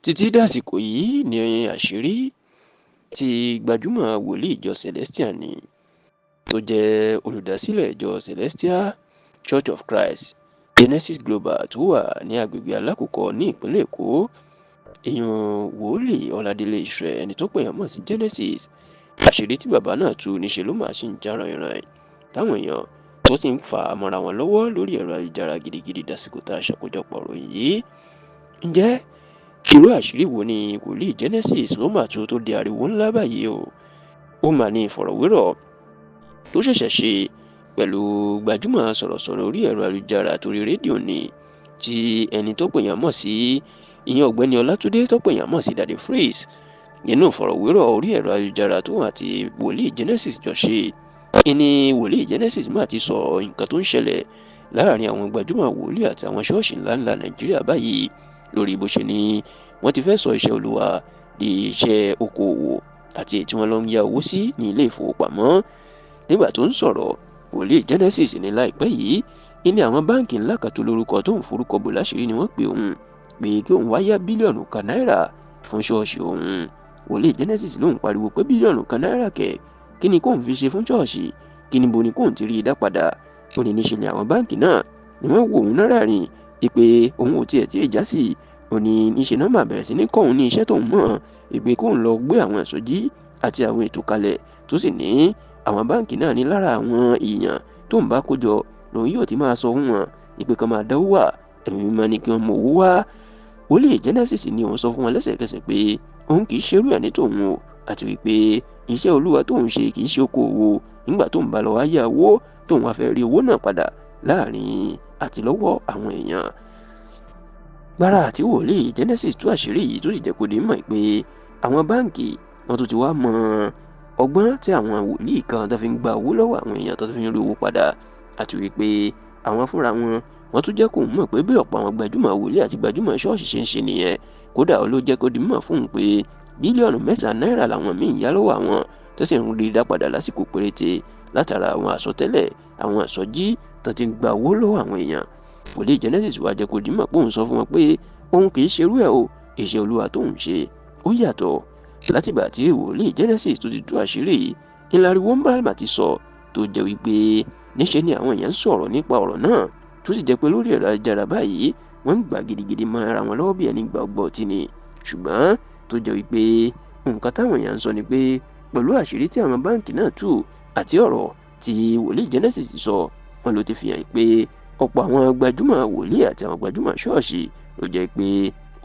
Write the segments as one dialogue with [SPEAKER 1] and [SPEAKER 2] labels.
[SPEAKER 1] Títí dàsìkò yìí ni àṣírí tí gbajúmọ̀ wòlíì ìjọ Celestial ni tó jẹ́ olùdásílẹ̀ ìjọ Celestial Church of Christ Genesis Global tó wà ní agbègbè Alákùkọ ní ìpínlẹ̀ Èkó, èèyàn wòlíì Ọládélé Israel ẹni tó pèèyàn mọ̀ sí Genesis. Àṣírí tí bàbá náà tú níṣẹ́ ló máa ṣì ń já ràn-ìràn táwọn èèyàn tó sì ń fà á mọ́ra wọn lọ́wọ́ lórí ẹ̀rọ ayélujára gidigidi dàsìkò tá a ṣàkójọpọ̀ ròyìn yìí. Ǹjẹ́ irú àṣírí wo ni wòlíì Genesis ló mà tú tó di ariwo ńlá báyìí o? Ó mà ní ìfọ̀rọ̀wérọ̀ tó ṣẹ̀ṣẹ̀ ṣe pẹ̀lú gbajúmọ̀ sọ̀rọ̀sọ̀rọ̀ orí ẹ̀rọ ayélujára torí rédíò ni tí ẹni tó pèèyàn mọ̀ sí ìyẹn ọ̀gbẹ́ni Ọlátúndé tó pèèyàn mọ̀ sí Daddy Freeze. Nínú ìfọ̀rọ̀wérọ̀ orí ẹ̀rọ ayélujára tó àti wòlíì Genesis jọ ṣe, ìní wòlíì Genesis máa ti sọ nǹkan tó ń ṣẹlẹ̀ láàrin àwọn gbajúmọ̀ wòlíì àti àwọn ṣọ́ọ̀ṣì ńláńlá Nàìjíríà báyìí lórí bó ṣe ní wọ́n ti fẹ́ sọ iṣẹ́ Olúwa di iṣẹ́ okòòwò àti èyí tí wọ́n lọ ń ya owó sí ní ilé ìfowópamọ́. Nígbà tó ń sọ̀rọ̀, wòlíì Genesis ní láìpẹ́ yìí ní àwọn báǹkì ńlá kan tó lórúkọ tó ń forúkọ bò láṣìírí ni wọ́n pè òun pé kí òun wá yá bílíọ̀nù kan náírà fún ṣọ́ọ̀ṣì òun. Wòlíì Genesis lòun pariwo pé bílíọ̀nù kan náírà kẹ̀, kí ni kóun fi ṣe fún ṣọ́ọ̀ṣì, kí ni bo ni kóun ti rí i dá padà. Ó ní níṣe ni àwọn báǹkì náà ni wọ́n wo òun náírà rìn ìpè òun ò tiẹ̀ tí ì já sí. Ó ní níṣe náà máa bẹ̀rẹ̀ sí ní kọ́ òun ní iṣẹ́ tóun mọ̀ ìpè kóun lọ gbé àwọn ìsọjí àti àwọn ètò kalẹ̀ tó sì ní àwọn báǹkì náà ní lára àwọn èèyàn tóun bá kó jọ lòun yóò ti máa sọ fún wọn ìpè kan máa dáwó wà, ẹ̀mí mímọ́ ni kí wọ́n mọ owó wá. Wòlíì Genesis ni òun sọ fún wọn lẹ́sẹ̀kẹsẹ̀ pé òun kì í ṣerú ẹ̀ ní tòun o, àti wípé iṣẹ́ Olúwa tóun ṣe kì í ṣe okòòwò. Nígbà tóun bá lọ wá yá owó tóun wá fẹ́ rí owó náà padà láàrin àtìlọ́wọ́ àwọn èèyàn. Gbára àti wòlíì Genesis tú àṣírí yìí tó sì jẹ́ kó di mọ̀ pé àwọn báǹkì wọn tó ti wá mọ ọgbọ́n tí àwọn wòlíì kan tó fi ń gba owó lọ́wọ́ àwọn èèyàn tó fi ń rí owó padà, àti wípé àwọn fúnra wọn tún jẹ́ kó mọ̀ pé bí ọ̀pọ̀ àwọn gbajúmọ̀ wòlíì àti gbajúmọ̀ ṣọ́ọ̀ṣì ṣe ń ṣe nìyẹn. Kódà ó ló jẹ́ kó di mọ̀ fún un pé bílíọ̀nù 3 náírà làwọn míì yá lọ́wọ́ àwọn tó sì ń rí dá padà lásìkò péréte látara àwọn àsọtẹ́lẹ̀ àwọn àsọjí tó ti ń gba owó lọ́wọ́ àwọn èèyàn. Wòlíì Genesis wá jẹ́ kó di mọ̀ pé òun sọ fún wọn pé òun kì í ṣerú ẹ̀ o, iṣẹ́ Olúwa tóun ṣe ó yàtọ̀. Látìgbà tí wòlíì Genesis tó ti tú àṣírí ìlàríwó ń bá àmà ti sọ tó jẹ́ wípé níṣe ni àwọn èèyàn ń sọ̀rọ̀ nípa ọ̀rọ̀ náà tó sì jẹ́ pé lórí ẹ̀rọ ayélujára báyìí wọ́n ń gbà gidigidi mọ́ ara wọn lọ́wọ́ bí ẹni gbà ọgbọ́ ọtí ni. Ṣùgbọ́n tó jẹ́ wípé nǹkan táwọn èèyàn ń sọ ni pé pẹ̀lú àṣírí tí àwọn báǹkì náà tú àti ọ̀rọ̀ tí wòlíì Genesis sọ, wọn ló ti fi hàn pé ọ̀pọ̀ àwọn gbajúmọ̀ wòlíì àti àwọn gbajúmọ̀ ṣọ́ọ̀ṣì ló jẹ́ pé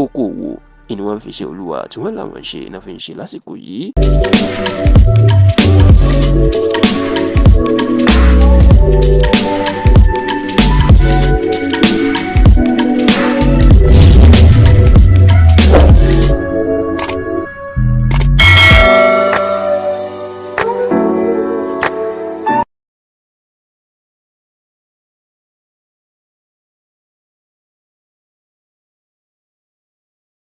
[SPEAKER 1] okòòwò ni wọ́n fi ṣe Olúwa tí wọ́n làwọn ṣe náà fi ń ṣe lásìkò yìí.